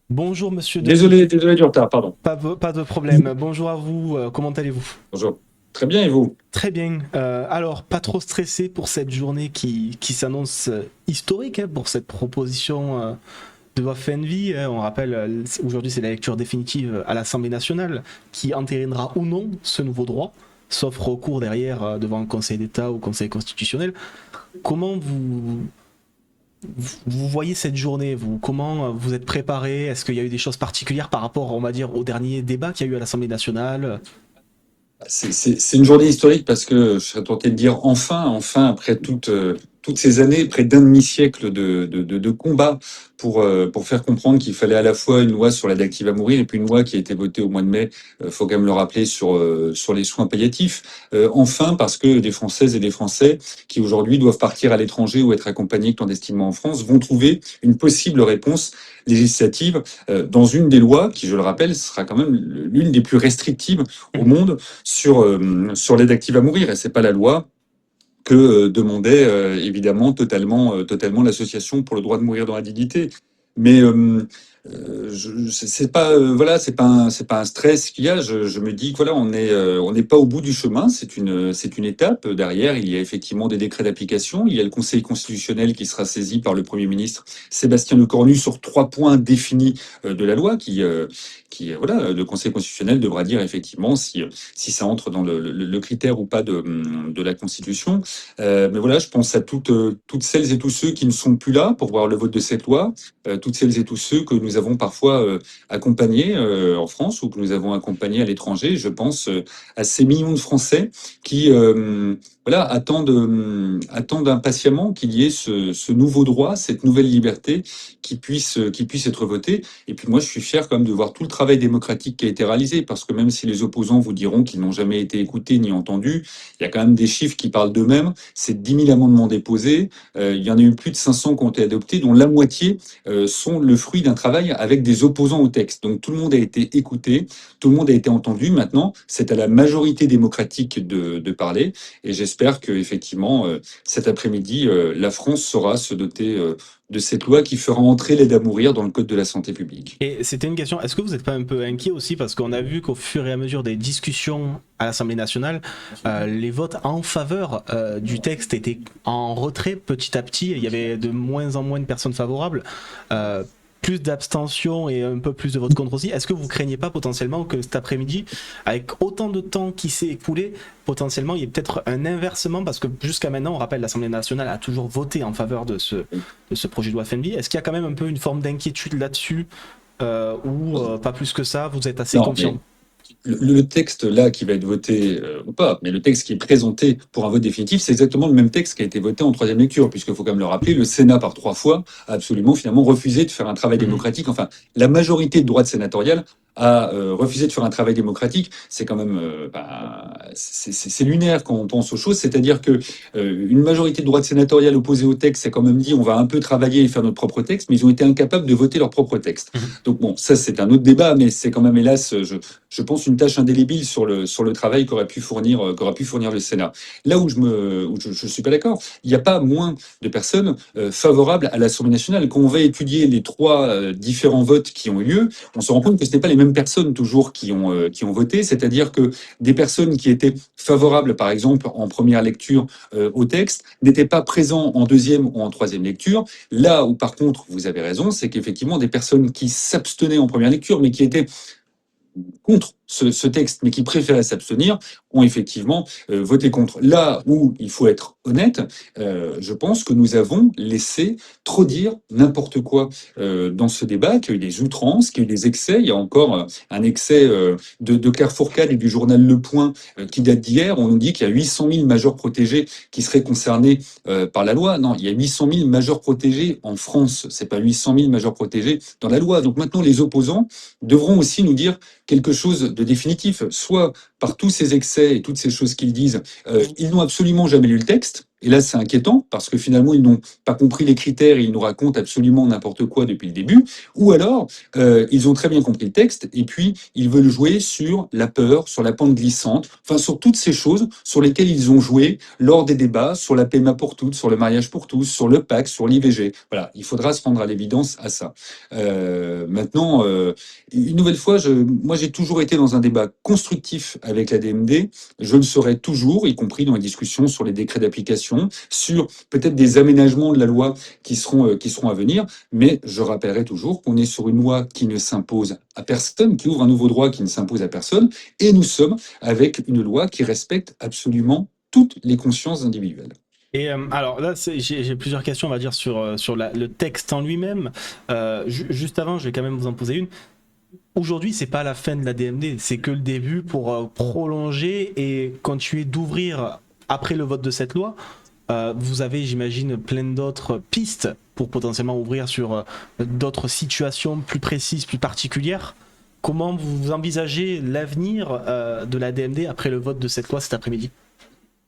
Bonjour Monsieur Denis, Désolé du retard, pardon. pas de problème. Bonjour à vous, comment allez-vous? Bonjour. Très bien, et vous? Très bien. Alors, pas trop stressé pour cette journée qui s'annonce historique hein, pour cette proposition de loi FNV. On rappelle, aujourd'hui c'est la lecture définitive à l'Assemblée nationale qui entérinera ou non ce nouveau droit, sauf recours derrière devant le Conseil d'État ou le Conseil constitutionnel. Comment vous voyez cette journée, vous? Comment vous êtes préparé? Est-ce qu'il y a eu des choses particulières par rapport, on va dire, au dernier débat qu'il y a eu à l'Assemblée nationale? C'est une journée historique parce que je serais tenté de dire enfin, après toutes ces années, près d'un demi-siècle de combat pour faire comprendre qu'il fallait à la fois une loi sur l'aide active à mourir et puis une loi qui a été votée au mois de mai, faut quand même le rappeler, sur les soins palliatifs. Enfin, parce que des Françaises et des Français qui aujourd'hui doivent partir à l'étranger ou être accompagnés clandestinement en France vont trouver une possible réponse législative dans une des lois qui, je le rappelle, sera quand même l'une des plus restrictives au monde sur l'aide active à mourir. Et c'est pas la loi que demandait évidemment totalement l'association pour le droit de mourir dans la dignité. Mais c'est pas voilà, c'est pas un stress qu'il y a. Je me dis que voilà, on n'est pas au bout du chemin. C'est une étape. Derrière, il y a effectivement des décrets d'application. Il y a le Conseil constitutionnel qui sera saisi par le Premier ministre Sébastien Lecornu sur 3 points définis de la loi qui voilà, le Conseil constitutionnel devra dire effectivement si ça entre dans le critère ou pas de la Constitution. Mais voilà, je pense à toutes celles et tous ceux qui ne sont plus là pour voir le vote de cette loi, toutes celles et tous ceux que nous avons parfois accompagnés en France ou que nous avons accompagnés à l'étranger. Je pense à ces millions de Français qui voilà, attendent impatiemment qu'il y ait ce nouveau droit, cette nouvelle liberté qui puisse être votée. Et puis moi, je suis fier quand même de voir tout le travail démocratique qui a été réalisé, parce que même si les opposants vous diront qu'ils n'ont jamais été écoutés ni entendus, il y a quand même des chiffres qui parlent d'eux-mêmes. C'est 10 000 amendements déposés. Il y en a eu plus de 500 qui ont été adoptés, dont la moitié sont le fruit d'un travail avec des opposants au texte. Donc tout le monde a été écouté, tout le monde a été entendu. Maintenant, c'est à la majorité démocratique de parler. Et j'espère que effectivement, cet après-midi, la France saura se doter de cette loi qui fera entrer l'aide à mourir dans le code de la santé publique. Et c'était une question, est-ce que vous n'êtes pas un peu inquiet aussi parce qu'on a vu qu'au fur et à mesure des discussions à l'Assemblée nationale, les votes en faveur du texte étaient en retrait petit à petit, il y avait de moins en moins de personnes favorables. Plus d'abstention et un peu plus de vote contre aussi. Est-ce que vous craignez pas potentiellement que cet après-midi, avec autant de temps qui s'est écoulé, potentiellement il y ait peut-être un inversement parce que jusqu'à maintenant, on rappelle, l'Assemblée nationale a toujours voté en faveur de ce projet de loi FNV. Est-ce qu'il y a quand même un peu une forme d'inquiétude là-dessus ou pas plus que ça, vous êtes assez Non, confiant? mais le texte là qui va être voté ou pas, mais le texte qui est présenté pour un vote définitif, c'est exactement le même texte qui a été voté en troisième lecture, puisqu'il faut quand même le rappeler, le Sénat par 3 fois a absolument finalement refusé de faire un travail Mhm. démocratique. Enfin, la majorité de droite sénatoriale a refusé de faire un travail démocratique. C'est quand même c'est lunaire quand on pense aux choses. C'est-à-dire que une majorité de droite sénatoriale opposée au texte s'est quand même dit on va un peu travailler et faire notre propre texte, mais ils ont été incapables de voter leur propre texte. Mhm. Donc bon, ça c'est un autre débat, mais c'est quand même hélas, je pense, une tâche indélébile sur le travail qu'aurait pu fournir le Sénat. Là où je suis pas d'accord, il n'y a pas moins de personnes favorables à l'Assemblée nationale. Quand on va étudier les 3 différents votes qui ont eu lieu, on se rend compte que ce n'est pas les mêmes personnes toujours qui ont voté, c'est-à-dire que des personnes qui étaient favorables, par exemple, en première lecture au texte, n'étaient pas présents en deuxième ou en troisième lecture. Là où, par contre, vous avez raison, c'est qu'effectivement, des personnes qui s'abstenaient en première lecture, mais qui étaient contre ce texte, mais qui préféraient s'abstenir, ont effectivement voté contre. Là où il faut être honnête, je pense que nous avons laissé trop dire n'importe quoi dans ce débat, qu'il y a eu des outrances, qu'il y a eu des excès. Il y a encore un excès de Claire Fourcade et du journal Le Point qui date d'hier. On nous dit qu'il y a 800 000 majeurs protégés qui seraient concernés par la loi. Non, il y a 800 000 majeurs protégés en France. C'est pas 800 000 majeurs protégés dans la loi. Donc maintenant, les opposants devront aussi nous dire quelque chose de définitif, soit par tous ces excès et toutes ces choses qu'ils disent, ils n'ont absolument jamais lu le texte, Et là, c'est inquiétant parce que finalement, ils n'ont pas compris les critères et ils nous racontent absolument n'importe quoi depuis le début. Ou alors, ils ont très bien compris le texte et puis ils veulent jouer sur la peur, sur la pente glissante, enfin sur toutes ces choses sur lesquelles ils ont joué lors des débats sur la PMA pour toutes, sur le mariage pour tous, sur le pacte, sur l'IVG. Voilà, il faudra se rendre à l'évidence à ça. Maintenant, une nouvelle fois, moi j'ai toujours été dans un débat constructif avec la DMD. Je le serai toujours, y compris dans les discussions sur les décrets d'application, sur peut-être des aménagements de la loi qui seront à venir. Mais je rappellerai toujours qu'on est sur une loi qui ne s'impose à personne, qui ouvre un nouveau droit qui ne s'impose à personne, et nous sommes avec une loi qui respecte absolument toutes les consciences individuelles. Et alors là, j'ai plusieurs questions, on va dire, sur le texte en lui-même. Juste avant, je vais quand même vous en poser une. Aujourd'hui, c'est pas la fin de la DMD, c'est que le début pour prolonger et continuer d'ouvrir après le vote de cette loi. Vous avez, j'imagine, plein d'autres pistes pour potentiellement ouvrir sur d'autres situations plus précises, plus particulières. Comment vous envisagez l'avenir de la DMD après le vote de cette loi cet après-midi?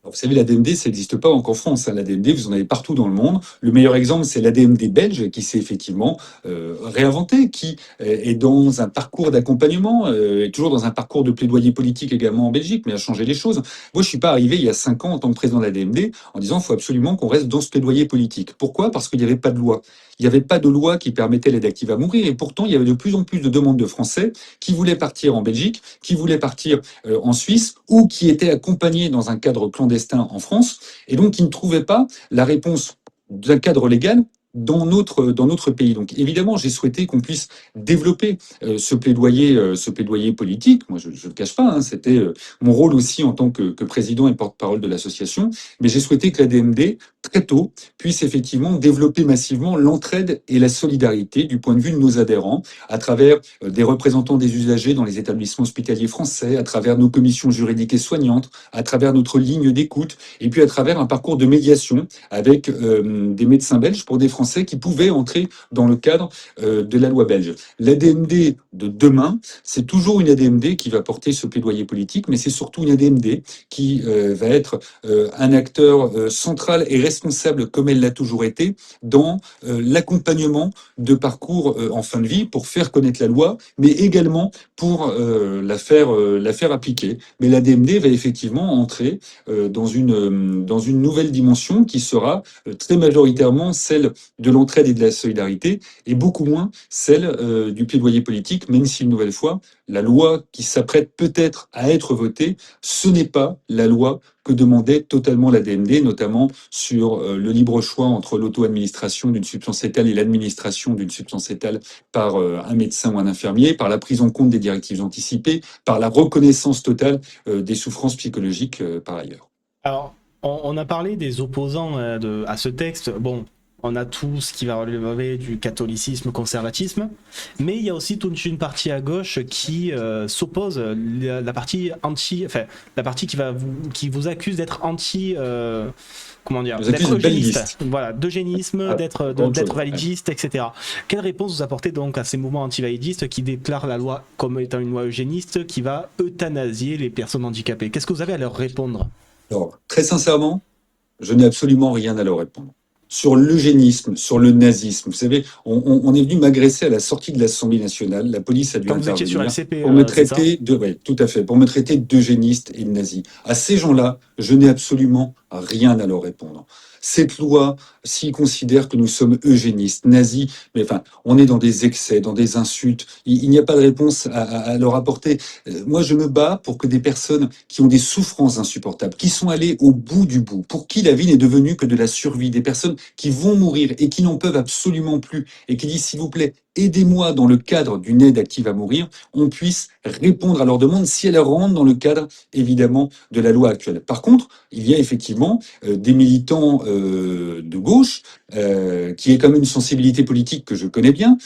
Alors, vous savez, la DMD, ça n'existe pas qu'en France. Hein. La DMD, vous en avez partout dans le monde. Le meilleur exemple, c'est la DMD belge qui s'est effectivement réinventée, qui est dans un parcours d'accompagnement, est toujours dans un parcours de plaidoyer politique également en Belgique, mais a changé les choses. Moi, je suis pas arrivé il y a 5 ans en tant que président de la DMD en disant qu'il faut absolument qu'on reste dans ce plaidoyer politique. Pourquoi? Parce qu'il n'y avait pas de loi. Il n'y avait pas de loi qui permettait l'aide active à mourir. Et pourtant, il y avait de plus en plus de demandes de Français qui voulaient partir en Belgique, qui voulaient partir en Suisse ou qui étaient accompagnés dans un cadre clandestin en France et donc qui ne trouvaient pas la réponse d'un cadre légal dans notre pays. Donc évidemment, j'ai souhaité qu'on puisse développer ce plaidoyer politique. Moi, je ne le cache pas, hein, c'était mon rôle aussi en tant que président et porte-parole de l'association. Mais j'ai souhaité que la DMD, très tôt, puisse effectivement développer massivement l'entraide et la solidarité du point de vue de nos adhérents, à travers des représentants des usagers dans les établissements hospitaliers français, à travers nos commissions juridiques et soignantes, à travers notre ligne d'écoute, et puis à travers un parcours de médiation avec des médecins belges pour des Français qui pouvaient entrer dans le cadre de la loi belge. L'ADMD de demain, c'est toujours une ADMD qui va porter ce plaidoyer politique, mais c'est surtout une ADMD qui va être un acteur central et responsable, comme elle l'a toujours été, dans l'accompagnement de parcours en fin de vie pour faire connaître la loi, mais également pour la faire appliquer. Mais l'ADMD va effectivement entrer dans une nouvelle dimension qui sera très majoritairement celle de l'entraide et de la solidarité, et beaucoup moins celle du plaidoyer politique, même si, une nouvelle fois, la loi qui s'apprête peut-être à être votée, ce n'est pas la loi que demandait totalement la DMD, notamment sur le libre choix entre l'auto-administration d'une substance étale et l'administration d'une substance étale par un médecin ou un infirmier, par la prise en compte des directives anticipées, par la reconnaissance totale des souffrances psychologiques par ailleurs. Alors, on a parlé des opposants à ce texte. Bon, on a tout ce qui va relever du catholicisme, conservatisme, mais il y a aussi toute une partie à gauche qui s'oppose, la partie anti, enfin, la partie qui vous accuse d'être anti, comment dire, Vous accusez d'être de eugéniste, validiste. voilà, d'eugénisme, Ah, d'être validiste, etc. Quelle réponse vous apportez donc à ces mouvements anti-validistes qui déclarent la loi comme étant une loi eugéniste qui va euthanasier les personnes handicapées? Qu'est-ce que vous avez à leur répondre? Alors, très sincèrement, je n'ai absolument rien à leur répondre. Sur l'eugénisme, sur le nazisme, vous savez, on est venu m'agresser à la sortie de l'Assemblée nationale. La police a dû Quand vous étiez sur intervenir LCP, pour me c'est ça? traiter de, ouais, tout à fait, pour me traiter d'eugéniste et de nazi. À ces gens-là, je n'ai absolument rien à leur répondre. Cette loi, s'ils considèrent que nous sommes eugénistes, nazis, mais enfin, on est dans des excès, dans des insultes. Il n'y a pas de réponse à leur apporter. Moi, je me bats pour que des personnes qui ont des souffrances insupportables, qui sont allées au bout du bout, pour qui la vie n'est devenue que de la survie, des personnes qui vont mourir et qui n'en peuvent absolument plus, et qui disent, s'il vous plaît, aidez-moi dans le cadre d'une aide active à mourir, on puisse répondre à leurs demandes si elles rentrent dans le cadre, évidemment, de la loi actuelle. Par contre, il y a effectivement des militants de gauche, qui est quand même une sensibilité politique que je connais bien,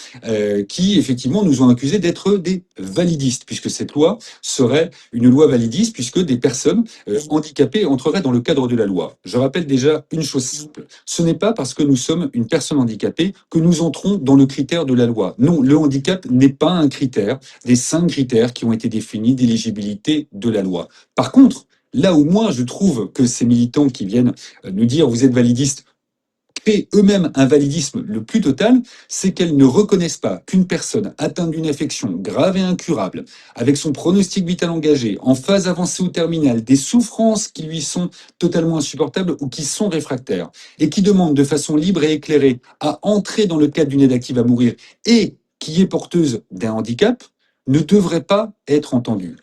qui effectivement nous ont accusés d'être des validistes, puisque cette loi serait une loi validiste, puisque des personnes handicapées entreraient dans le cadre de la loi. Je rappelle déjà une chose simple, ce n'est pas parce que nous sommes une personne handicapée que nous entrons dans le critère de la loi. Non, le handicap n'est pas un critère des 5 critères qui ont été définis d'éligibilité de la loi. Par contre, Là où moi, je trouve que ces militants qui viennent nous dire vous êtes validistes, créent eux-mêmes un validisme le plus total, c'est qu'elles ne reconnaissent pas qu'une personne atteinte d'une affection grave et incurable, avec son pronostic vital engagé, en phase avancée ou terminale, des souffrances qui lui sont totalement insupportables ou qui sont réfractaires, et qui demande de façon libre et éclairée à entrer dans le cadre d'une aide active à mourir et qui est porteuse d'un handicap, ne devrait pas être entendue.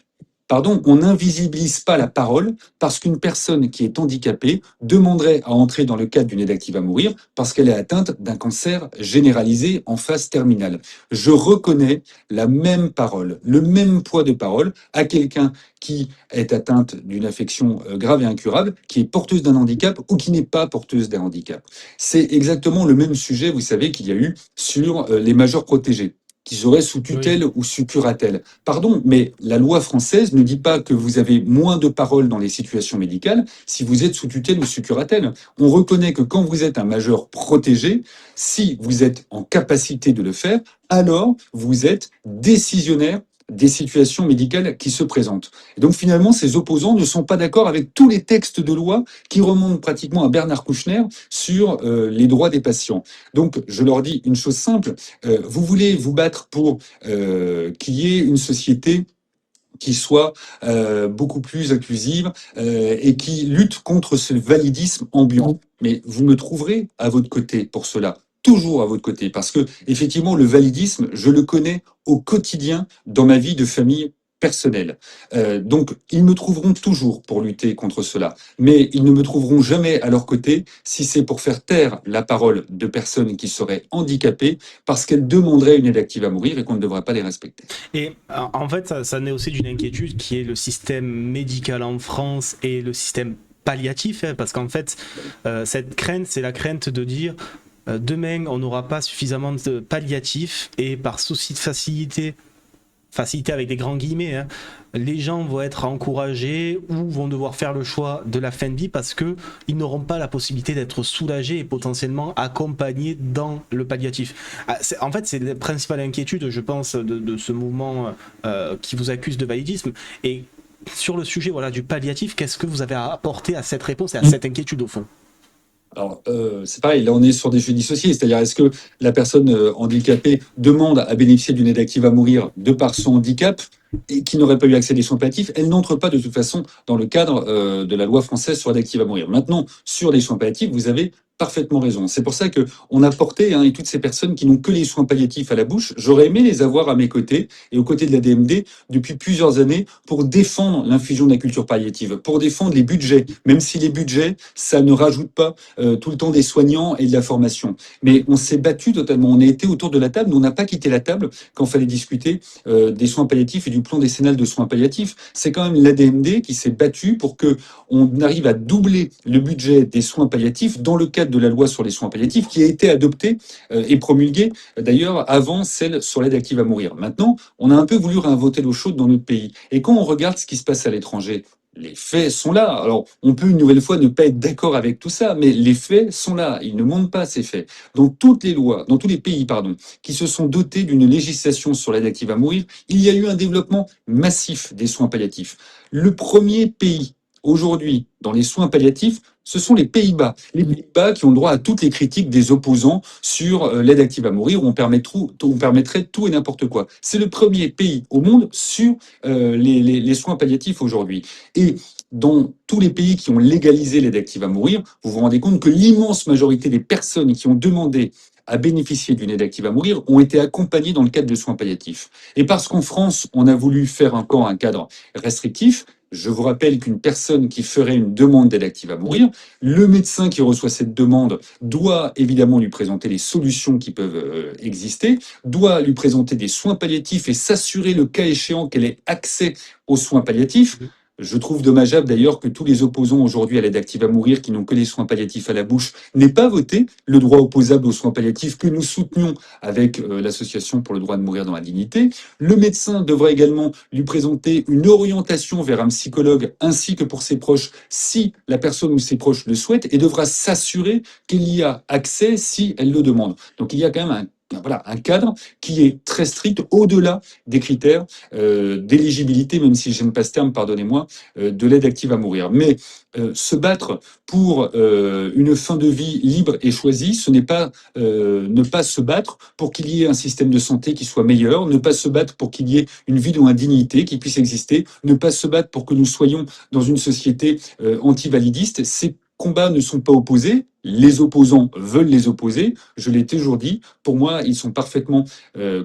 Pardon, on n'invisibilise pas la parole parce qu'une personne qui est handicapée demanderait à entrer dans le cadre d'une aide active à mourir parce qu'elle est atteinte d'un cancer généralisé en phase terminale. Je reconnais la même parole, le même poids de parole à quelqu'un qui est atteinte d'une affection grave et incurable, qui est porteuse d'un handicap ou qui n'est pas porteuse d'un handicap. C'est exactement le même sujet, vous savez, qu'il y a eu sur les majeurs protégés qui seraient sous Oui. tutelle ou sous curatelle. Pardon, mais la loi française ne dit pas que vous avez moins de parole dans les situations médicales si vous êtes sous tutelle ou sous curatelle. On reconnaît que quand vous êtes un majeur protégé, si vous êtes en capacité de le faire, alors vous êtes décisionnaire des situations médicales qui se présentent. Et donc finalement, ces opposants ne sont pas d'accord avec tous les textes de loi qui remontent pratiquement à Bernard Kouchner sur les droits des patients. Donc je leur dis une chose simple, vous voulez vous battre pour qu'il y ait une société qui soit beaucoup plus inclusive et qui lutte contre ce validisme ambiant. Mais vous me trouverez à votre côté pour cela, toujours à votre côté, parce que effectivement le validisme, je le connais au quotidien dans ma vie de famille personnelle. Donc ils me trouveront toujours pour lutter contre cela, mais ils ne me trouveront jamais à leur côté si c'est pour faire taire la parole de personnes qui seraient handicapées parce qu'elles demanderaient une aide active à mourir et qu'on ne devrait pas les respecter. Et en fait, ça naît aussi d'une inquiétude qui est le système médical en France et le système palliatif, hein, parce qu'en fait, cette crainte, c'est la crainte de dire demain, on n'aura pas suffisamment de palliatifs et par souci de facilité avec des grands guillemets, hein, les gens vont être encouragés ou vont devoir faire le choix de la fin de vie parce que ils n'auront pas la possibilité d'être soulagés et potentiellement accompagnés dans le palliatif. En fait, c'est la principale inquiétude, je pense, de ce mouvement qui vous accuse de validisme. Et sur le sujet voilà, du palliatif, qu'est-ce que vous avez à apporter à cette réponse et à cette inquiétude au fond? Alors, c'est pareil, là on est sur des jeux dissociés, c'est-à-dire est-ce que la personne handicapée demande à bénéficier d'une aide active à mourir de par son handicap et qui n'aurait pas eu accès à des soins palliatifs, elle n'entre pas de toute façon dans le cadre de la loi française sur l'aide active à mourir. Maintenant, sur les soins palliatifs, vous avez parfaitement raison. C'est pour ça que on a porté, et toutes ces personnes qui n'ont que les soins palliatifs à la bouche, j'aurais aimé les avoir à mes côtés et aux côtés de la DMD depuis plusieurs années pour défendre l'infusion de la culture palliative, pour défendre les budgets, même si les budgets, ça ne rajoute pas tout le temps des soignants et de la formation. Mais on s'est battu totalement. On a été autour de la table, mais on n'a pas quitté la table quand il fallait discuter des soins palliatifs et du plan décennal de soins palliatifs. C'est quand même l'ADMD qui s'est battu pour que on arrive à doubler le budget des soins palliatifs dans le cadre de la loi sur les soins palliatifs qui a été adoptée et promulguée d'ailleurs avant celle sur l'aide active à mourir. Maintenant, on a un peu voulu réinventer l'eau chaude dans notre pays. Et quand on regarde ce qui se passe à l'étranger, les faits sont là. Alors, on peut une nouvelle fois ne pas être d'accord avec tout ça, mais les faits sont là. Ils ne montrent pas ces faits. Donc, toutes les lois, dans tous les pays, pardon, qui se sont dotés d'une législation sur l'aide active à mourir, il y a eu un développement massif des soins palliatifs. Le premier pays aujourd'hui dans les soins palliatifs, ce sont les Pays-Bas. Les Pays-Bas qui ont le droit à toutes les critiques des opposants sur l'aide active à mourir, où on permettrait tout et n'importe quoi. C'est le premier pays au monde sur les soins palliatifs aujourd'hui. Et dans tous les pays qui ont légalisé l'aide active à mourir, vous vous rendez compte que l'immense majorité des personnes qui ont demandé à bénéficier d'une aide active à mourir ont été accompagnées dans le cadre de soins palliatifs. Et parce qu'en France, on a voulu faire encore un cadre restrictif, je vous rappelle qu'une personne qui ferait une demande d'aide active à mourir, le médecin qui reçoit cette demande doit évidemment lui présenter les solutions qui peuvent exister, doit lui présenter des soins palliatifs et s'assurer le cas échéant qu'elle ait accès aux soins palliatifs. Je trouve dommageable d'ailleurs que tous les opposants aujourd'hui à l'aide active à mourir, qui n'ont que les soins palliatifs à la bouche, n'aient pas voté le droit opposable aux soins palliatifs que nous soutenions avec l'association pour le droit de mourir dans la dignité. Le médecin devrait également lui présenter une orientation vers un psychologue ainsi que pour ses proches si la personne ou ses proches le souhaitent et devra s'assurer qu'il y a accès si elle le demande. Donc il y a quand même un voilà, un cadre qui est très strict au-delà des critères d'éligibilité, même si j'aime pas ce terme, pardonnez-moi, de l'aide active à mourir. Mais se battre pour une fin de vie libre et choisie, ce n'est pas ne pas se battre pour qu'il y ait un système de santé qui soit meilleur, ne pas se battre pour qu'il y ait une vie dont dignité qui puisse exister, ne pas se battre pour que nous soyons dans une société anti-validiste. Ces combats ne sont pas opposés. Les opposants veulent les opposer. Je l'ai toujours dit. Pour moi, ils sont parfaitement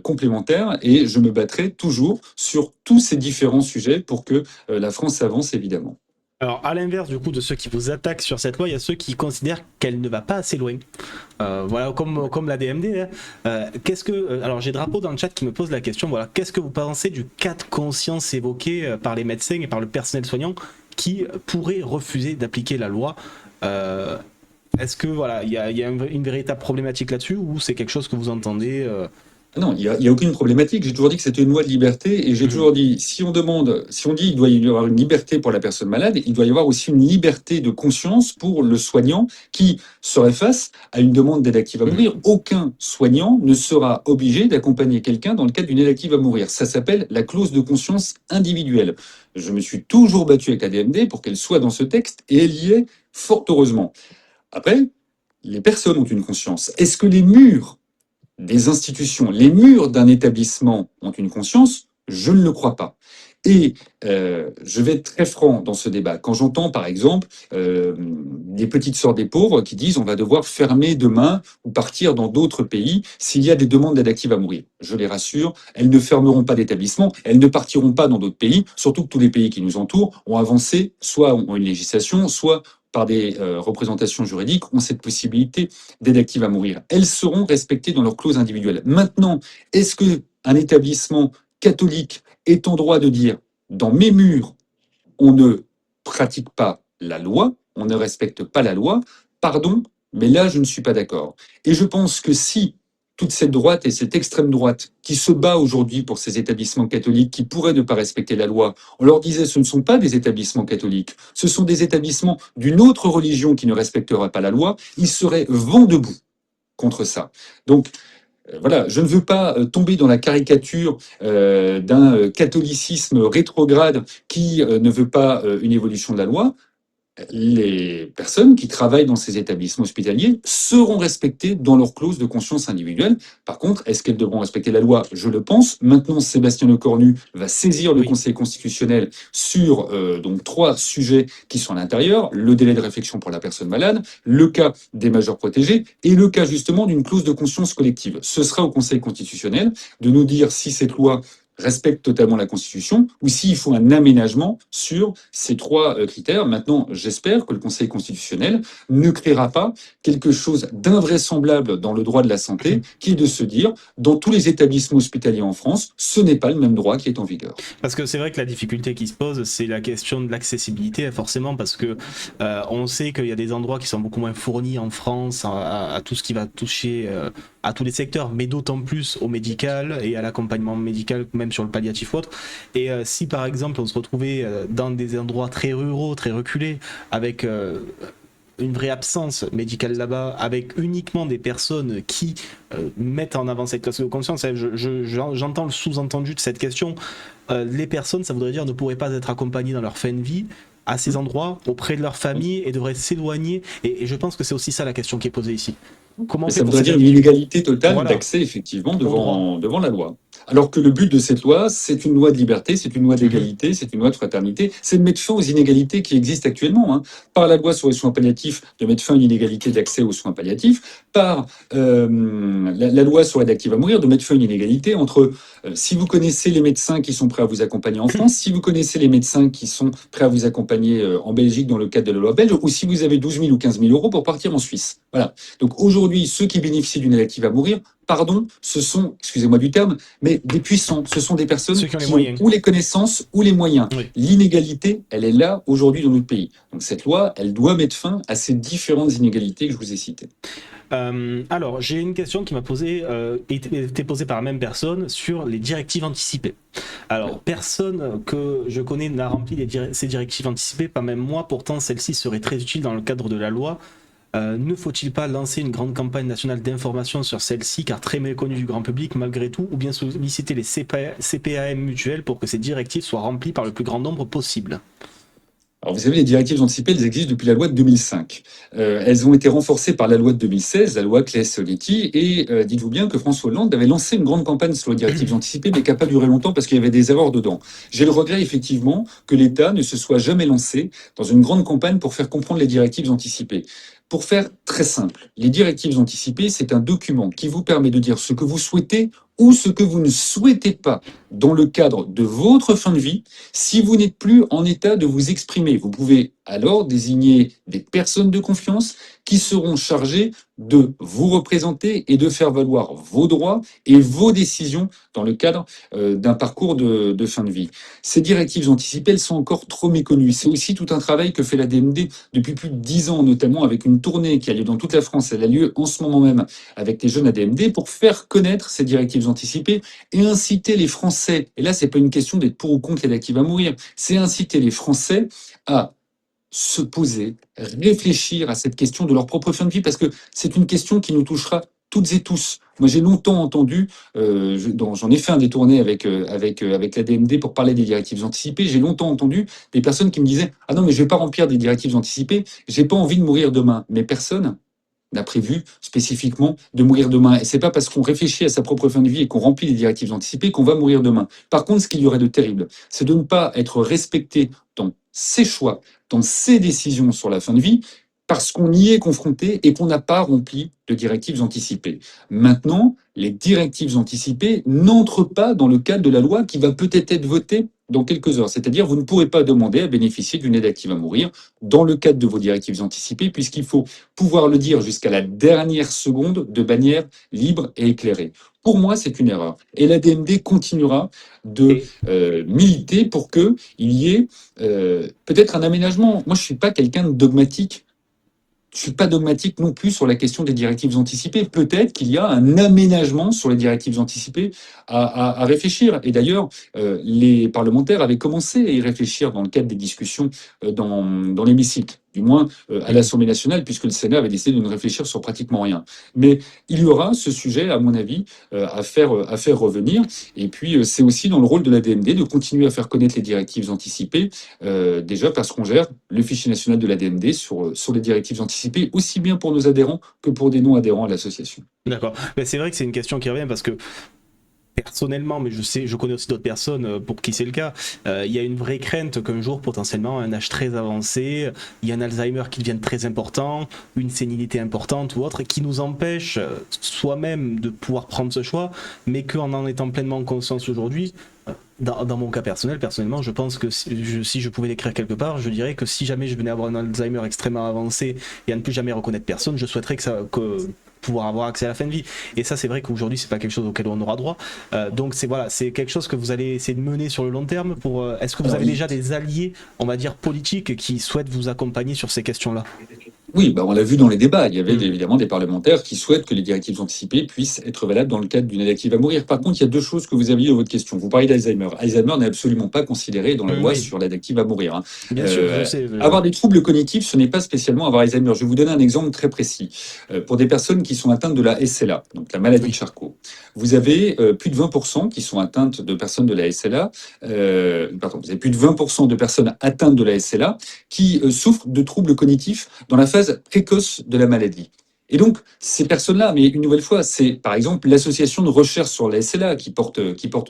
complémentaires et je me battrai toujours sur tous ces différents sujets pour que la France avance, évidemment. Alors, à l'inverse du coup de ceux qui vous attaquent sur cette loi, il y a ceux qui considèrent qu'elle ne va pas assez loin. Voilà, comme la DMD. Hein. Alors, j'ai Drapeau dans le chat qui me pose la question. Voilà, qu'est-ce que vous pensez du cas de conscience évoqué par les médecins et par le personnel soignant qui pourraient refuser d'appliquer la loi? Est-ce que voilà, il y a une véritable problématique là-dessus ou c'est quelque chose que vous entendez Non, il y a aucune problématique. J'ai toujours dit que c'était une loi de liberté et j'ai toujours dit, si on dit il doit y avoir une liberté pour la personne malade, il doit y avoir aussi une liberté de conscience pour le soignant qui serait face à une demande d'aide active à mourir. Aucun soignant ne sera obligé d'accompagner quelqu'un dans le cadre d'une aide active à mourir. Ça s'appelle la clause de conscience individuelle. Je me suis toujours battu avec la DMD pour qu'elle soit dans ce texte et elle y est fort heureusement. Après, les personnes ont une conscience. Est-ce que les murs des institutions, les murs d'un établissement ont une conscience? Je ne le crois pas. Et je vais être très franc dans ce débat. Quand j'entends, par exemple, des petites sœurs des pauvres qui disent on va devoir fermer demain ou partir dans d'autres pays s'il y a des demandes d'aide active à mourir. Je les rassure, elles ne fermeront pas d'établissement, elles ne partiront pas dans d'autres pays, surtout que tous les pays qui nous entourent ont avancé, soit ont une législation, soit par des représentations juridiques, ont cette possibilité d'aide active à mourir. Elles seront respectées dans leurs clauses individuelles. Maintenant, est-ce qu'un établissement catholique est en droit de dire, dans mes murs, on ne pratique pas la loi, on ne respecte pas la loi, pardon, mais là, je ne suis pas d'accord. Et je pense que si toute cette droite et cette extrême droite qui se bat aujourd'hui pour ces établissements catholiques qui pourraient ne pas respecter la loi, on leur disait ce ne sont pas des établissements catholiques, ce sont des établissements d'une autre religion qui ne respectera pas la loi, ils seraient vent debout contre ça. Donc, voilà, je ne veux pas tomber dans la caricature d'un catholicisme rétrograde qui ne veut pas une évolution de la loi. Les personnes qui travaillent dans ces établissements hospitaliers seront respectées dans leurs clauses de conscience individuelle. Par contre, est-ce qu'elles devront respecter la loi? Je le pense. Maintenant, Sébastien Lecornu va saisir le Conseil constitutionnel sur donc 3 sujets qui sont à l'intérieur: le délai de réflexion pour la personne malade, le cas des majeurs protégés et le cas justement d'une clause de conscience collective. Ce sera au Conseil constitutionnel de nous dire si cette loi respecte totalement la Constitution ou s'il faut un aménagement sur ces 3 critères. Maintenant, j'espère que le Conseil constitutionnel ne créera pas quelque chose d'invraisemblable dans le droit de la santé, qui est de se dire, dans tous les établissements hospitaliers en France, ce n'est pas le même droit qui est en vigueur. Parce que c'est vrai que la difficulté qui se pose, c'est la question de l'accessibilité, forcément, parce que on sait qu'il y a des endroits qui sont beaucoup moins fournis en France à tout ce qui va toucher à tous les secteurs, mais d'autant plus au médical et à l'accompagnement médical, même sur le palliatif ou autre. Et si par exemple on se retrouvait dans des endroits très ruraux, très reculés, avec une vraie absence médicale là-bas, avec uniquement des personnes qui mettent en avant cette classe de conscience, j'entends le sous-entendu de cette question. Les personnes, ça voudrait dire, ne pourraient pas être accompagnées dans leur fin de vie à ces endroits, auprès de leur famille, et devraient s'éloigner. Et je pense que c'est aussi ça la question qui est posée ici. Comment ça voudrait dire une inégalité totale d'accès, effectivement, devant la loi. Alors que le but de cette loi, c'est une loi de liberté, c'est une loi d'égalité, c'est une loi de fraternité, c'est de mettre fin aux inégalités qui existent actuellement. Par la loi sur les soins palliatifs, de mettre fin à une inégalité d'accès aux soins palliatifs, par la loi sur l'aide active à mourir, de mettre fin à une inégalité entre si vous connaissez les médecins qui sont prêts à vous accompagner en France, si vous connaissez les médecins qui sont prêts à vous accompagner en Belgique dans le cadre de la loi belge, ou si vous avez 12 000 ou 15 000 euros pour partir en Suisse. Voilà. Donc aujourd'hui, ceux qui bénéficient d'une aide active à mourir, pardon, ce sont, excusez-moi du terme, mais des puissants. Ce sont des personnes qui ont ou les connaissances ou les moyens. Oui. L'inégalité, elle est là aujourd'hui dans notre pays. Donc cette loi, elle doit mettre fin à ces différentes inégalités que je vous ai citées. Alors, j'ai une question qui m'a été posée par la même personne sur les directives anticipées. Alors, personne que je connais n'a rempli ces directives anticipées, pas même moi, pourtant celle-ci serait très utile dans le cadre de la loi. Ne faut-il pas lancer une grande campagne nationale d'information sur celle-ci, car très méconnue du grand public malgré tout, ou bien solliciter les CPAM mutuelles pour que ces directives soient remplies par le plus grand nombre possible? Alors, vous savez, les directives anticipées, elles existent depuis la loi de 2005. Elles ont été renforcées par la loi de 2016, la loi Claes-Soliti, et dites-vous bien que François Hollande avait lancé une grande campagne sur les directives anticipées, mais qui n'a pas duré longtemps parce qu'il y avait des erreurs dedans. J'ai le regret, effectivement, que l'État ne se soit jamais lancé dans une grande campagne pour faire comprendre les directives anticipées. Pour faire très simple, les directives anticipées, c'est un document qui vous permet de dire ce que vous souhaitez ou ce que vous ne souhaitez pas dans le cadre de votre fin de vie si vous n'êtes plus en état de vous exprimer. Vous pouvez alors désigner des personnes de confiance qui seront chargées de vous représenter et de faire valoir vos droits et vos décisions dans le cadre d'un parcours de fin de vie. Ces directives anticipées, elles sont encore trop méconnues. C'est aussi tout un travail que fait la DMD depuis plus de 10 ans, notamment avec une tournée qui a lieu dans toute la France. Elle a lieu en ce moment même avec les jeunes ADMD pour faire connaître ces directives anticipées et inciter les Français, et là c'est pas une question d'être pour ou contre les directives à mourir, c'est inciter les Français à se poser, réfléchir à cette question de leur propre fin de vie, parce que c'est une question qui nous touchera toutes et tous. Moi, j'ai longtemps entendu, j'en ai fait un détourné avec la DMD pour parler des directives anticipées, j'ai longtemps entendu des personnes qui me disaient « Ah non, mais je vais pas remplir des directives anticipées, j'ai pas envie de mourir demain. » Mais personne n'a prévu spécifiquement de mourir demain. Et c'est pas parce qu'on réfléchit à sa propre fin de vie et qu'on remplit les directives anticipées qu'on va mourir demain. Par contre, ce qu'il y aurait de terrible, c'est de ne pas être respecté dans ses choix, dans ses décisions sur la fin de vie, parce qu'on y est confronté et qu'on n'a pas rempli de directives anticipées. Maintenant, les directives anticipées n'entrent pas dans le cadre de la loi qui va peut-être être votée dans quelques heures. C'est-à-dire, vous ne pourrez pas demander à bénéficier d'une aide active à mourir dans le cadre de vos directives anticipées, puisqu'il faut pouvoir le dire jusqu'à la dernière seconde de manière libre et éclairée. Pour moi, c'est une erreur. Et la DMD continuera de Et militer pour qu'il y ait peut-être un aménagement. Moi, je suis pas quelqu'un de dogmatique. Je suis pas dogmatique non plus sur la question des directives anticipées. Peut-être qu'il y a un aménagement sur les directives anticipées à réfléchir. Et d'ailleurs, les parlementaires avaient commencé à y réfléchir dans le cadre des discussions dans l'hémicycle, du moins à l'Assemblée nationale, puisque le Sénat avait décidé de ne réfléchir sur pratiquement rien. Mais il y aura ce sujet, à mon avis, à faire revenir. Et puis, c'est aussi dans le rôle de la DMD de continuer à faire connaître les directives anticipées, déjà parce qu'on gère le fichier national de la DMD sur les directives anticipées, aussi bien pour nos adhérents que pour des non-adhérents à l'association. d'accord. Mais c'est vrai que c'est une question qui revient parce que personnellement, mais je connais aussi d'autres personnes pour qui c'est le cas, il y a une vraie crainte qu'un jour, potentiellement, à un âge très avancé, il y a un Alzheimer qui devienne très important, une sénilité importante ou autre, qui nous empêche soi-même de pouvoir prendre ce choix, mais qu'en en étant pleinement conscience aujourd'hui, dans mon cas personnel, personnellement, je pense que si je pouvais l'écrire quelque part, je dirais que si jamais je venais avoir un Alzheimer extrêmement avancé et à ne plus jamais reconnaître personne, je souhaiterais que pouvoir avoir accès à la fin de vie. Et ça, c'est vrai qu'aujourd'hui, c'est pas quelque chose auquel on aura droit. Donc c'est voilà, c'est quelque chose que vous allez essayer de mener sur le long terme. Est-ce que vous Alors, avez déjà des alliés, on va dire politiques, qui souhaitent vous accompagner sur ces questions-là? oui, bah on l'a vu dans les débats. Il y avait Mm. évidemment des parlementaires qui souhaitent que les directives anticipées puissent être valables dans le cadre d'une aide active à mourir. Par contre, il y a deux choses que vous aviez dans votre question. Vous parlez d'Alzheimer. Alzheimer n'est absolument pas considéré dans la loi Oui, sur l'aide active à mourir, hein. bien sûr, je sais. Avoir des troubles cognitifs, ce n'est pas spécialement avoir Alzheimer. Je vais vous donner un exemple très précis. Pour des personnes qui sont atteintes de la SLA, donc la maladie de Oui. Charcot, vous avez plus de 20% qui sont atteintes de personnes de la SLA. Pardon, vous avez plus de 20% de personnes atteintes de la SLA qui souffrent de troubles cognitifs dans la phase précoce de la maladie. Et donc, ces personnes-là, mais une nouvelle fois, c'est par exemple l'association de recherche sur la SLA qui porte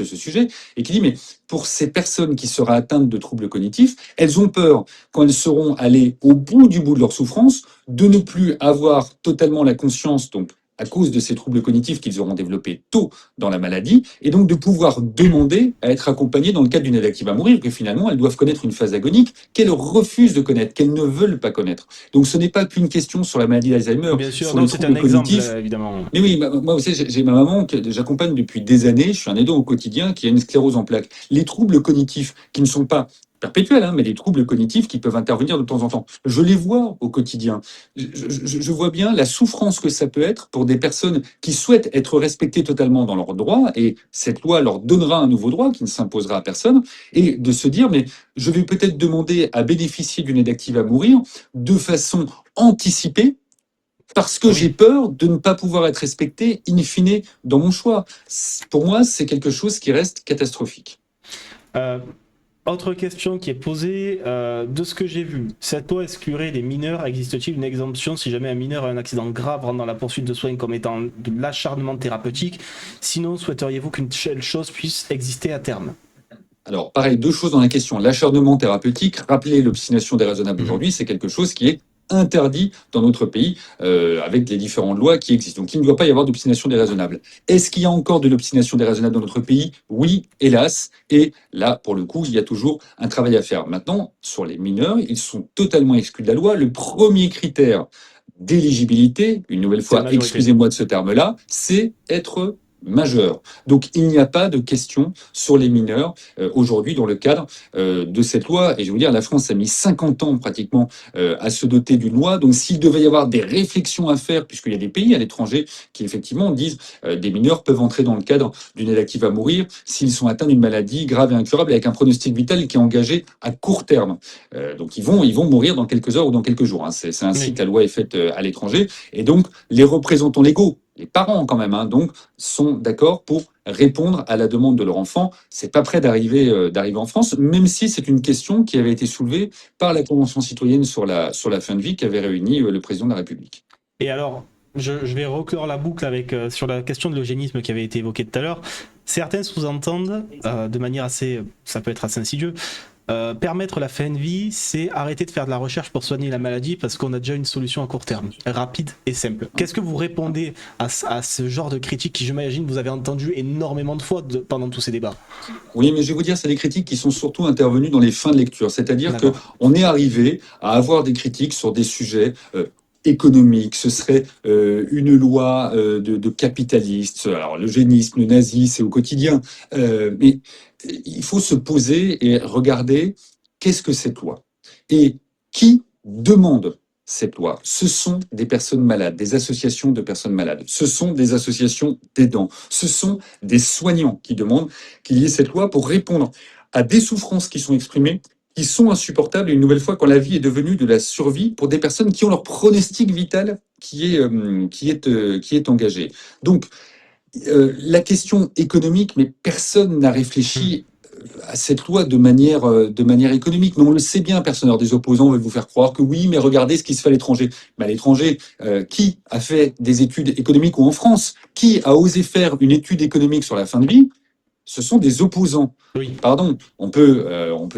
ce sujet et qui dit, mais pour ces personnes qui seraient atteintes de troubles cognitifs, elles ont peur, quand elles seront allées au bout du bout de leur souffrance, de ne plus avoir totalement la conscience, donc à cause de ces troubles cognitifs qu'ils auront développés tôt dans la maladie, et donc de pouvoir demander à être accompagnées dans le cadre d'une aide active à mourir, que finalement elles doivent connaître une phase agonique qu'elles refusent de connaître, qu'elles ne veulent pas connaître. Donc ce n'est pas qu'une question sur la maladie d'Alzheimer, Bien sûr, sur non, les c'est un troubles exemple, cognitifs. évidemment. Mais oui, moi aussi, j'ai ma maman que j'accompagne depuis des années, je suis un aidant au quotidien, qui a une sclérose en plaques. Les troubles cognitifs qui ne sont pas perpétuels, hein, mais des troubles cognitifs qui peuvent intervenir de temps en temps. Je les vois au quotidien. Je vois bien la souffrance que ça peut être pour des personnes qui souhaitent être respectées totalement dans leurs droits, et cette loi leur donnera un nouveau droit qui ne s'imposera à personne, et de se dire, mais je vais peut-être demander à bénéficier d'une aide active à mourir de façon anticipée, parce que j'ai Oui. peur de ne pas pouvoir être respecté in fine dans mon choix. Pour moi, c'est quelque chose qui reste catastrophique. Euh, Autre question qui est posée, de ce que j'ai vu, cette loi exclurait les mineurs. Existe-t-il une exemption si jamais un mineur a un accident grave rendant la poursuite de soins comme étant de l'acharnement thérapeutique? Sinon, souhaiteriez-vous qu'une telle chose puisse exister à terme? Alors, pareil, deux choses dans la question. L'acharnement thérapeutique, rappeler l'obstination déraisonnable Mhm. aujourd'hui, c'est quelque chose qui est interdit dans notre pays avec les différentes lois qui existent. Donc, il ne doit pas y avoir d'obstination déraisonnable. Est-ce qu'il y a encore de l'obstination déraisonnable dans notre pays? Oui, hélas. Et là, pour le coup, il y a toujours un travail à faire. Maintenant, sur les mineurs, ils sont totalement exclus de la loi. Le premier critère d'éligibilité, une nouvelle C'est la fois, majorité. excusez-moi de ce terme-là, c'est être majeur. Donc, il n'y a pas de question sur les mineurs aujourd'hui dans le cadre de cette loi. Et je veux dire, la France a mis 50 ans pratiquement à se doter d'une loi. Donc s'il devait y avoir des réflexions à faire, puisqu'il y a des pays à l'étranger qui effectivement disent des mineurs peuvent entrer dans le cadre d'une aide active à mourir s'ils sont atteints d'une maladie grave et incurable avec un pronostic vital qui est engagé à court terme. Donc ils vont mourir dans quelques heures ou dans quelques jours. Hein. C'est ainsi Oui. que la loi est faite à l'étranger. Et donc les représentants légaux, les parents quand même, hein, donc, sont d'accord pour répondre à la demande de leur enfant. C'est pas prêt d'arriver en France, même si c'est une question qui avait été soulevée par la Convention citoyenne sur la fin de vie qui avait réuni le président de la République. Et alors, je vais reclore la boucle avec, sur la question de l'eugénisme qui avait été évoquée tout à l'heure. Certains sous-entendent, de manière assez, ça peut être assez insidieux, permettre la fin de vie, c'est arrêter de faire de la recherche pour soigner la maladie parce qu'on a déjà une solution à court terme, rapide et simple. Qu'est-ce que vous répondez à ce genre de critique qui, je m'imagine, vous avez entendu énormément de fois pendant tous ces débats? Oui, mais je vais vous dire, c'est des critiques qui sont surtout intervenues dans les fins de lecture. C'est-à-dire que D'accord. on est arrivé à avoir des critiques sur des sujets économiques. Ce serait une loi de capitaliste. Alors, l'eugénisme, le nazisme, c'est au quotidien. Mais il faut se poser et regarder qu'est-ce que cette loi et qui demande cette loi. Ce sont des personnes malades, des associations de personnes malades. Ce sont des associations d'aidants. Ce sont des soignants qui demandent qu'il y ait cette loi pour répondre à des souffrances qui sont exprimées, qui sont insupportables, et une nouvelle fois, quand la vie est devenue de la survie pour des personnes qui ont leur pronostic vital qui est engagé. Donc, la question économique, mais personne n'a Hmm. réfléchi à cette loi de manière économique. Mais on le sait bien, personne. Alors, des opposants veulent vous faire croire que oui, mais regardez ce qui se fait à l'étranger. Mais à l'étranger, qui a fait des études économiques ou en France, qui a osé faire une étude économique sur la fin de vie? Ce sont des opposants. Oui. Pardon, on peut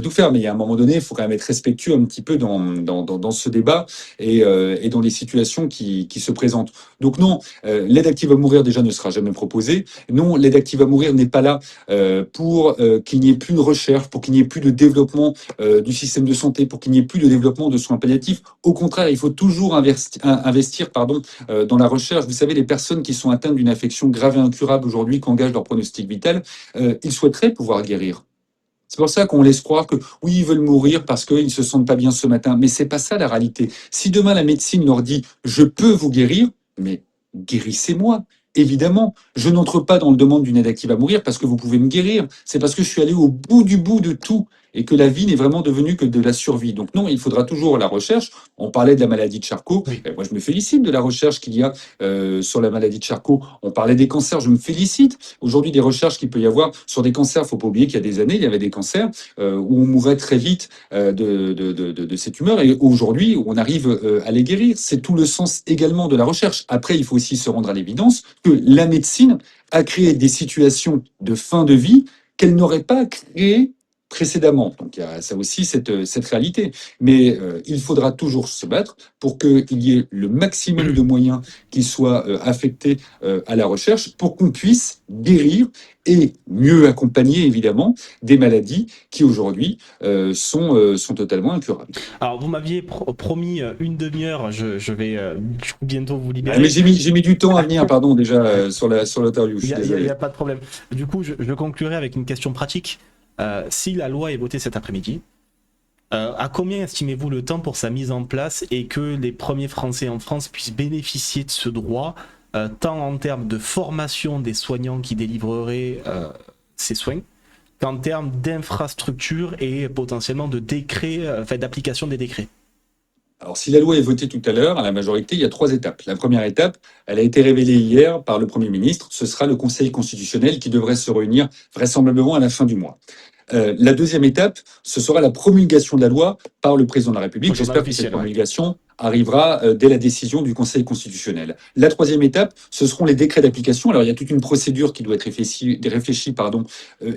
tout faire, mais il y a un moment donné, il faut quand même être respectueux un petit peu dans ce débat et dans les situations qui se présentent. Donc non, l'aide active à mourir déjà ne sera jamais proposée. Non, l'aide active à mourir n'est pas là pour qu'il n'y ait plus de recherche, pour qu'il n'y ait plus de développement du système de santé, pour qu'il n'y ait plus de développement de soins palliatifs. Au contraire, il faut toujours investir dans la recherche. Vous savez, les personnes qui sont atteintes d'une affection grave et incurable aujourd'hui, qui engagent leur pronostic vital, ils souhaiteraient pouvoir guérir. C'est pour ça qu'on laisse croire que oui, ils veulent mourir parce qu'ils ne se sentent pas bien ce matin. Mais c'est pas ça la réalité. Si demain la médecine leur dit je peux vous guérir, mais guérissez-moi. Évidemment, je n'entre pas dans le demande d'une aide active à mourir parce que vous pouvez me guérir. C'est parce que je suis allé au bout du bout de tout et que la vie n'est vraiment devenue que de la survie. Donc non, il faudra toujours la recherche. On parlait de la maladie de Charcot. Oui. Et moi, je me félicite de la recherche qu'il y a sur la maladie de Charcot. On parlait des cancers. Je me félicite aujourd'hui des recherches qu'il peut y avoir sur des cancers. Il faut pas oublier qu'il y a des années, il y avait des cancers où on mourait très vite de ces tumeurs et aujourd'hui, on arrive à les guérir. C'est tout le sens également de la recherche. Après, il faut aussi se rendre à l'évidence que la médecine a créé des situations de fin de vie qu'elle n'aurait pas créées précédemment. Donc il y a ça aussi cette réalité. Mais il faudra toujours se battre pour qu'il y ait le maximum de moyens qui soient affectés à la recherche pour qu'on puisse guérir et mieux accompagner évidemment des maladies qui aujourd'hui sont totalement incurables. Alors, vous m'aviez promis une demi-heure, je vais du coup bientôt vous Ah, mais libérer. j'ai mis du temps à venir, pardon, déjà sur l'interview, je Il suis n'y désolé. a pas de problème. Du coup, je conclurai avec une question pratique. Si la loi est votée cet après-midi, à combien estimez-vous le temps pour sa mise en place et que les premiers Français en France puissent bénéficier de ce droit, tant en termes de formation des soignants qui délivreraient ces soins, qu'en termes d'infrastructure et potentiellement de décrets, d'application des décrets? Alors, si la loi est votée tout à l'heure à la majorité, il y a 3 étapes. La première étape, elle a été révélée hier par le Premier ministre. Ce sera le Conseil constitutionnel qui devrait se réunir vraisemblablement à la fin du mois. La deuxième étape, ce sera la promulgation de la loi par le président de la République. Au journal J'espère que cette officiel, ouais. promulgation arrivera dès la décision du Conseil constitutionnel. La troisième étape, ce seront les décrets d'application. Alors, il y a toute une procédure qui doit être réfléchie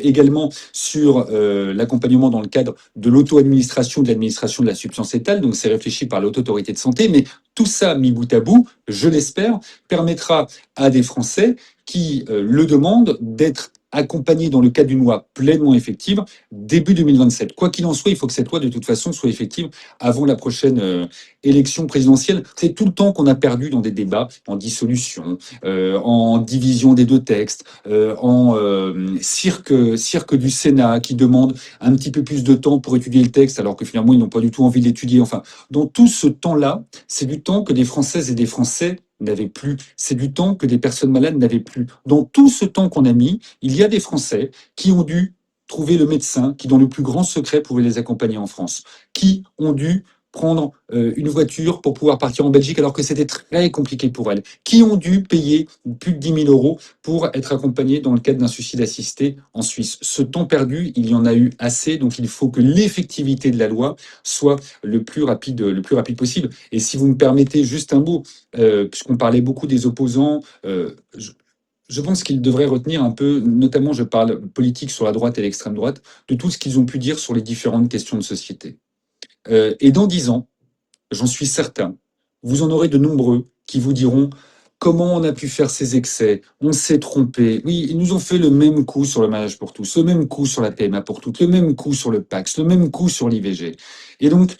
également sur l'accompagnement dans le cadre de l'auto-administration, de l'administration de la substance létale. Donc, c'est réfléchi par l'Haute Autorité de Santé. Mais tout ça, mis bout à bout, je l'espère, permettra à des Français qui le demandent d'être accompagnés dans le cadre d'une loi pleinement effective début 2027. Quoi qu'il en soit, il faut que cette loi, de toute façon, soit effective avant la prochaine élection présidentielle. C'est tout le temps qu'on a perdu dans des débats en dissolution, en division des deux textes, cirque du Sénat qui demande un petit peu plus de temps pour étudier le texte alors que finalement ils n'ont pas du tout envie de l'étudier. Enfin, dans tout ce temps-là, c'est du temps que des Françaises et des Français n'avaient plus. C'est du temps que des personnes malades n'avaient plus. Dans tout ce temps qu'on a mis, il y a des Français qui ont dû trouver le médecin qui, dans le plus grand secret, pouvait les accompagner en France, qui ont dû prendre une voiture pour pouvoir partir en Belgique alors que c'était très compliqué pour elles, qui ont dû payer plus de 10 000 euros pour être accompagnés dans le cadre d'un suicide assisté en Suisse. Ce temps perdu, il y en a eu assez, donc il faut que l'effectivité de la loi soit le plus rapide possible. Et si vous me permettez juste un mot, puisqu'on parlait beaucoup des opposants, je pense qu'ils devraient retenir un peu, notamment je parle politique sur la droite et l'extrême droite, de tout ce qu'ils ont pu dire sur les différentes questions de société. Et dans 10 ans, j'en suis certain, vous en aurez de nombreux qui vous diront comment on a pu faire ces excès, on s'est trompé. Oui, ils nous ont fait le même coup sur le mariage pour tous, le même coup sur la PMA pour toutes, le même coup sur le Pacs, le même coup sur l'IVG. Et donc,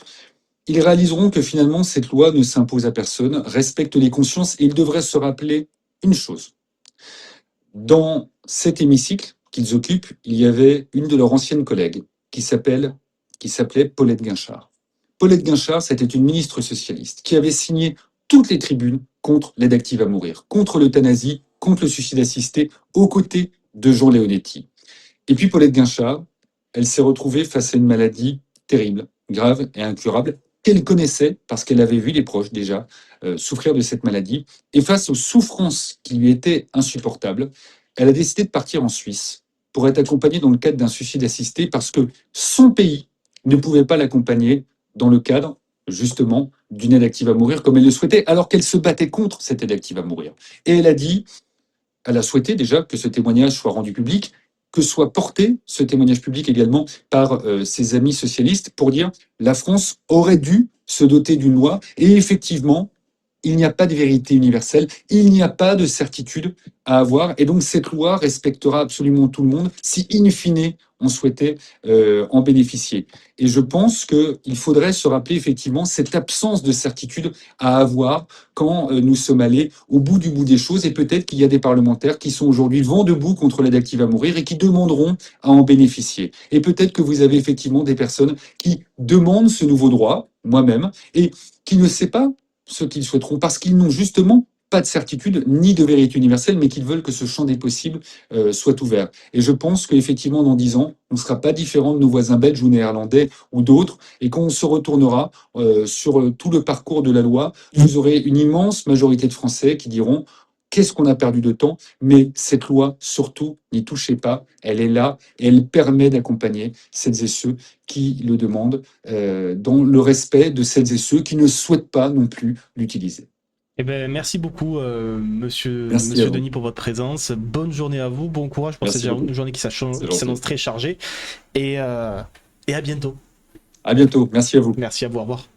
ils réaliseront que finalement, cette loi ne s'impose à personne, respecte les consciences, et ils devraient se rappeler une chose. Dans cet hémicycle qu'ils occupent, il y avait une de leurs anciennes collègues qui s'appelait Paulette Guinchard. Paulette Guinchard, c'était une ministre socialiste qui avait signé toutes les tribunes contre l'aide active à mourir, contre l'euthanasie, contre le suicide assisté, aux côtés de Jean Leonetti. Et puis Paulette Guinchard, elle s'est retrouvée face à une maladie terrible, grave et incurable, qu'elle connaissait parce qu'elle avait vu les proches déjà souffrir de cette maladie. Et face aux souffrances qui lui étaient insupportables, elle a décidé de partir en Suisse pour être accompagnée dans le cadre d'un suicide assisté parce que son pays ne pouvait pas l'accompagner dans le cadre, justement, d'une aide active à mourir comme elle le souhaitait, alors qu'elle se battait contre cette aide active à mourir. Et elle a souhaité déjà que ce témoignage soit rendu public, que soit porté ce témoignage public également par ses amis socialistes pour dire la France aurait dû se doter d'une loi et effectivement, il n'y a pas de vérité universelle, il n'y a pas de certitude à avoir et donc cette loi respectera absolument tout le monde si in fine on souhaitait en bénéficier. Et je pense qu'il faudrait se rappeler effectivement cette absence de certitude à avoir quand nous sommes allés au bout du bout des choses et peut-être qu'il y a des parlementaires qui sont aujourd'hui vent debout contre l'aide active à mourir et qui demanderont à en bénéficier. Et peut-être que vous avez effectivement des personnes qui demandent ce nouveau droit, moi-même, et qui ne savent pas ce qu'ils souhaiteront parce qu'ils n'ont justement pas de certitude ni de vérité universelle, mais qu'ils veulent que ce champ des possibles soit ouvert. Et je pense qu'effectivement, dans 10 ans, on ne sera pas différent de nos voisins belges ou néerlandais ou d'autres, et quand on se retournera sur tout le parcours de la loi, vous aurez une immense majorité de Français qui diront qu'est-ce qu'on a perdu de temps, mais cette loi, surtout, n'y touchez pas, elle est là, et elle permet d'accompagner celles et ceux qui le demandent, dans le respect de celles et ceux qui ne souhaitent pas non plus l'utiliser. Eh ben, merci beaucoup, Merci à monsieur vous. Denis, pour votre présence. Bonne journée à vous, bon courage pour cette Merci beaucoup. journée qui C'est s'annonce gentil. très chargée. Et à bientôt. À bientôt. Merci à vous. Merci à vous, au revoir.